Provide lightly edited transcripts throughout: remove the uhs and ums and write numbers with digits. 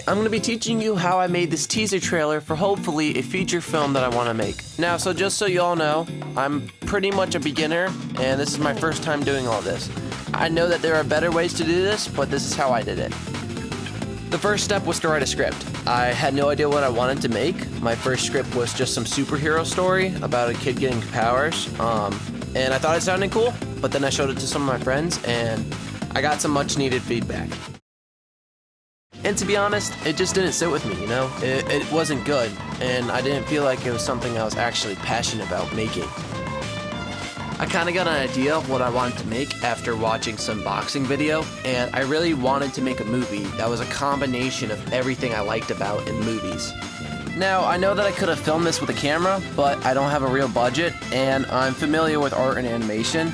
Today, I'm going to be teaching you how I made this teaser trailer for hopefully a feature film that I want to make. Now, so just so you all know, I'm pretty much a beginner, and this is my first time doing all this. I know that there are better ways to do this, but this is how I did it. The first step was to write a script. I had no idea what I wanted to make. My first script was just some superhero story about a kid getting powers, and I thought it sounded cool, but then I showed it to some of my friends, and I got some much needed feedback. And to be honest, it just didn't sit with me, you know? It wasn't good, and I didn't feel like it was something I was actually passionate about making. I kind of got an idea of what I wanted to make after watching some boxing video, and I really wanted to make a movie that was a combination of everything I liked about in movies. Now, I know that I could have filmed this with a camera, but I don't have a real budget, and I'm familiar with art and animation.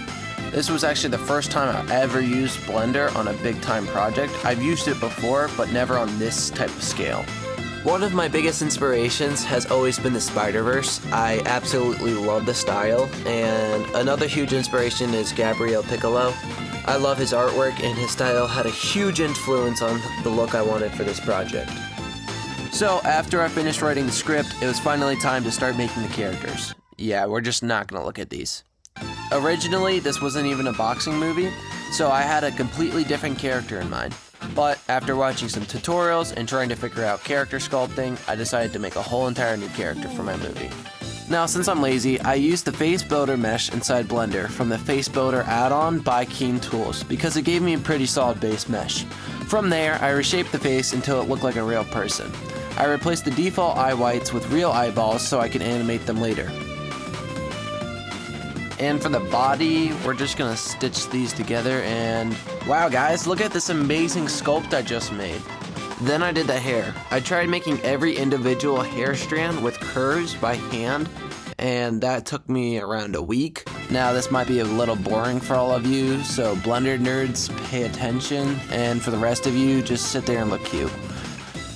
This was actually the first time I ever used Blender on a big-time project. I've used it before, but never on this type of scale. One of my biggest inspirations has always been the Spider-Verse. I absolutely love the style, and another huge inspiration is Gabriel Piccolo. I love his artwork, and his style had a huge influence on the look I wanted for this project. So, after I finished writing the script, it was finally time to start making the characters. Yeah, we're just not gonna look at these. Originally, this wasn't even a boxing movie, so I had a completely different character in mind. But after watching some tutorials and trying to figure out character sculpting, I decided to make a whole entire new character for my movie. Now, since I'm lazy, I used the FaceBuilder mesh inside Blender from the FaceBuilder add-on by KeenTools because it gave me a pretty solid base mesh. From there, I reshaped the face until it looked like a real person. I replaced the default eye whites with real eyeballs so I can animate them later. And for the body, we're just gonna stitch these together, and wow guys, look at this amazing sculpt I just made. Then I did the hair. I tried making every individual hair strand with curves by hand, and that took me around a week. Now this might be a little boring for all of you, so Blender nerds, pay attention, and for the rest of you, just sit there and look cute.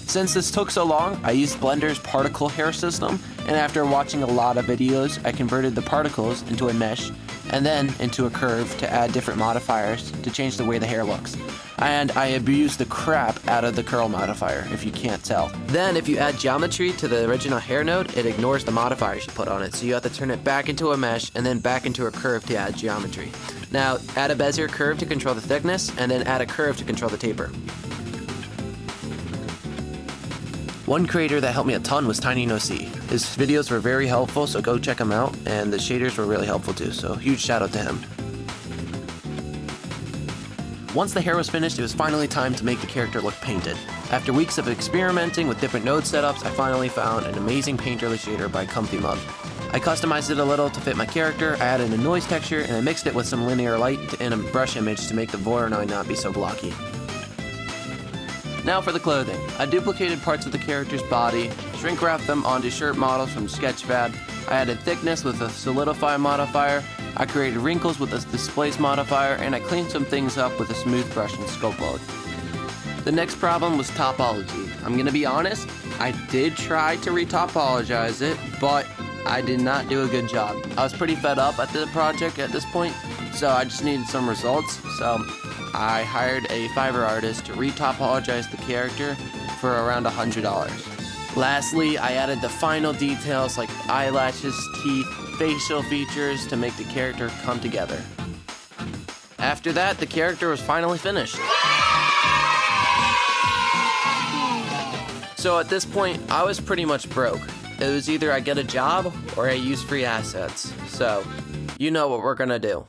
Since this took so long, I used Blender's particle hair system, and after watching a lot of videos, I converted the particles into a mesh and then into a curve to add different modifiers to change the way the hair looks. And I abused the crap out of the curl modifier, if you can't tell. Then if you add geometry to the original hair node, it ignores the modifiers you put on it, so you have to turn it back into a mesh and then back into a curve to add geometry. Now, add a Bezier curve to control the thickness, and then add a curve to control the taper. One creator that helped me a ton was TinyNocy. His videos were very helpful, so go check him out, and the shaders were really helpful too, so huge shout out to him. Once the hair was finished, it was finally time to make the character look painted. After weeks of experimenting with different node setups, I finally found an amazing painterless shader by Comfy Mug. I customized it a little to fit my character, I added a noise texture, and I mixed it with some linear light and a brush image to make the Voronoi not be so blocky. Now for the clothing. I duplicated parts of the character's body, shrink wrapped them onto shirt models from Sketchpad, I added thickness with a solidify modifier, I created wrinkles with a displace modifier, and I cleaned some things up with a smooth brush and scope load. The next problem was topology. I'm gonna be honest, I did try to retopologize it, but I did not do a good job. I was pretty fed up at the project at this point, so I just needed some results, so I hired a Fiverr artist to retopologize the character for around $100. Lastly, I added the final details like eyelashes, teeth, facial features to make the character come together. After that, the character was finally finished. So at this point, I was pretty much broke. It was either I get a job or I use free assets. So, you know what we're gonna do.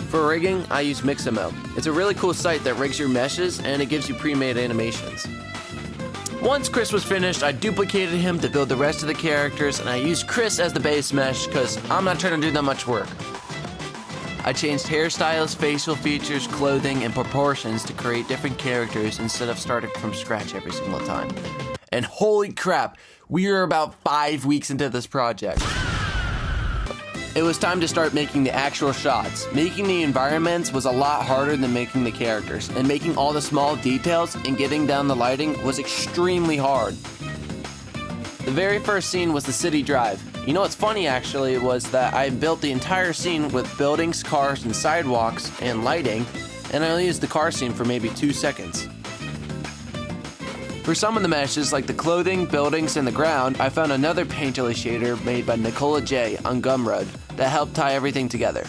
For rigging, I use Mixamo. It's a really cool site that rigs your meshes and it gives you pre-made animations. Once Chris was finished, I duplicated him to build the rest of the characters, and I used Chris as the base mesh because I'm not trying to do that much work. I changed hairstyles, facial features, clothing, and proportions to create different characters instead of starting from scratch every single time. And holy crap, we are about 5 weeks into this project. It was time to start making the actual shots. Making the environments was a lot harder than making the characters, and making all the small details and getting down the lighting was extremely hard. The very first scene was the city drive. You know what's funny actually was that I built the entire scene with buildings, cars, and sidewalks, and lighting, and I only used the car scene for maybe 2 seconds. For some of the meshes, like the clothing, buildings, and the ground, I found another painterly shader made by Nokalaj on Gumroad that helped tie everything together.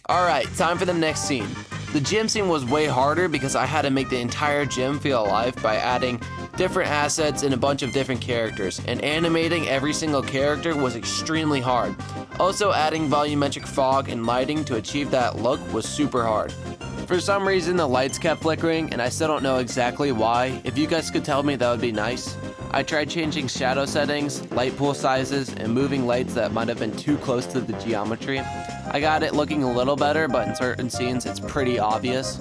Alright, time for the next scene. The gym scene was way harder because I had to make the entire gym feel alive by adding different assets and a bunch of different characters, and animating every single character was extremely hard. Also, adding volumetric fog and lighting to achieve that look was super hard. For some reason, the lights kept flickering, and I still don't know exactly why. If you guys could tell me, that would be nice. I tried changing shadow settings, light pool sizes, and moving lights that might have been too close to the geometry. I got it looking a little better, but in certain scenes, it's pretty obvious.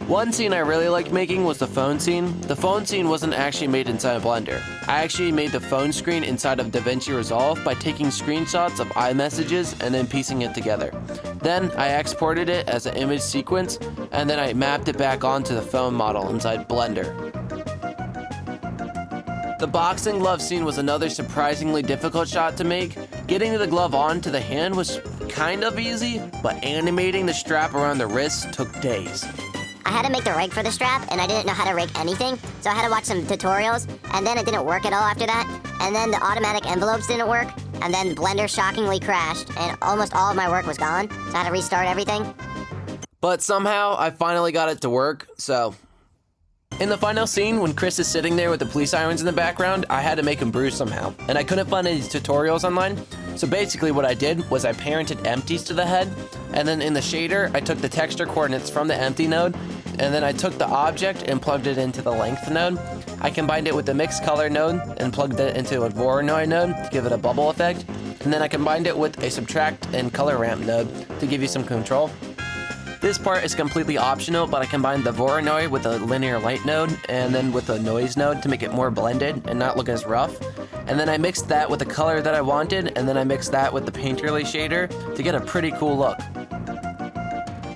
One scene I really liked making was the phone scene. The phone scene wasn't actually made inside of Blender. I actually made the phone screen inside of DaVinci Resolve by taking screenshots of iMessages and then piecing it together. Then I exported it as an image sequence, and then I mapped it back onto the phone model inside Blender. The boxing glove scene was another surprisingly difficult shot to make. Getting the glove onto the hand was kind of easy, but animating the strap around the wrist took days. I had to make the rig for the strap, and I didn't know how to rig anything, so I had to watch some tutorials, and then it didn't work at all after that, and then the automatic envelopes didn't work, and then Blender shockingly crashed, and almost all of my work was gone, so I had to restart everything. But somehow, I finally got it to work, so... In the final scene, when Chris is sitting there with the police sirens in the background, I had to make him bruise somehow, and I couldn't find any tutorials online, so basically what I did was I parented empties to the head, and then in the shader, I took the texture coordinates from the empty node, and then I took the object and plugged it into the length node. I combined it with the mixed color node and plugged it into a Voronoi node to give it a bubble effect, and then I combined it with a subtract and color ramp node to give you some control. This part is completely optional, but I combined the Voronoi with the linear light node and then with the noise node to make it more blended and not look as rough. And then I mixed that with the color that I wanted, and then I mixed that with the painterly shader to get a pretty cool look.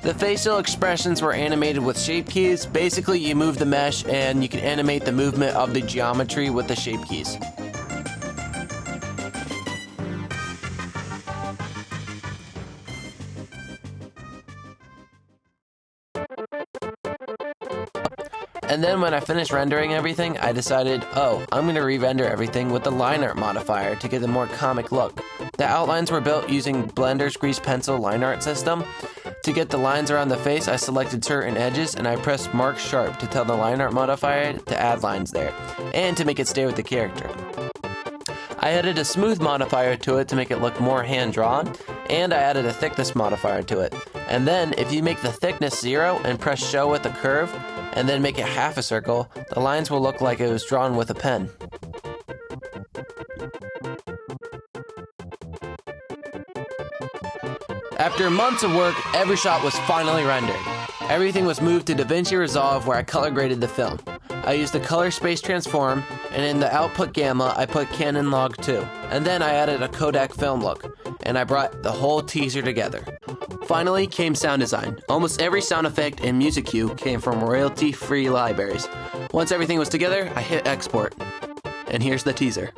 The facial expressions were animated with shape keys. Basically, you move the mesh and you can animate the movement of the geometry with the shape keys. And then when I finished rendering everything, I decided, I'm going to re-render everything with the line art modifier to get a more comic look. The outlines were built using Blender's grease pencil line art system. To get the lines around the face, I selected certain edges and I pressed Mark Sharp to tell the line art modifier to add lines there, and to make it stay with the character. I added a smooth modifier to it to make it look more hand-drawn, and I added a thickness modifier to it. And then, if you make the thickness 0 and press show with the curve, and then make it half a circle, the lines will look like it was drawn with a pen. After months of work, every shot was finally rendered. Everything was moved to DaVinci Resolve where I color graded the film. I used the color space transform, and in the output gamma, I put Canon Log 2. And then I added a Kodak film look, and I brought the whole teaser together. Finally came sound design. Almost every sound effect and music cue came from royalty-free libraries. Once everything was together, I hit export. And here's the teaser.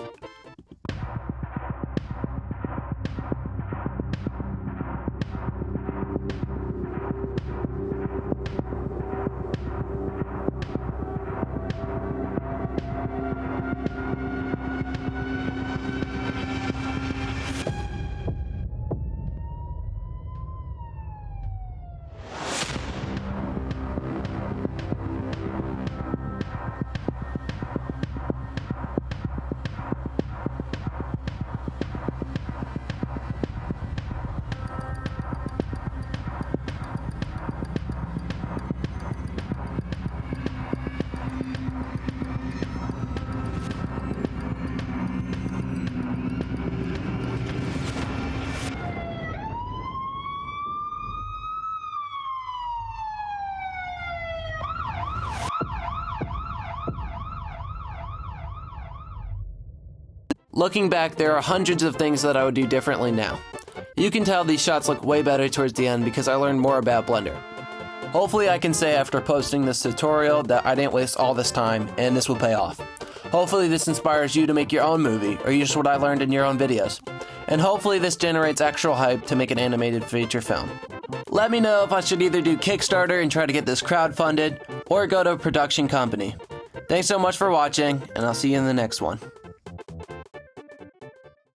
Looking back, there are hundreds of things that I would do differently now. You can tell these shots look way better towards the end because I learned more about Blender. Hopefully I can say after posting this tutorial that I didn't waste all this time and this will pay off. Hopefully this inspires you to make your own movie or use what I learned in your own videos. And hopefully this generates actual hype to make an animated feature film. Let me know if I should either do Kickstarter and try to get this crowdfunded, or go to a production company. Thanks so much for watching, and I'll see you in the next one.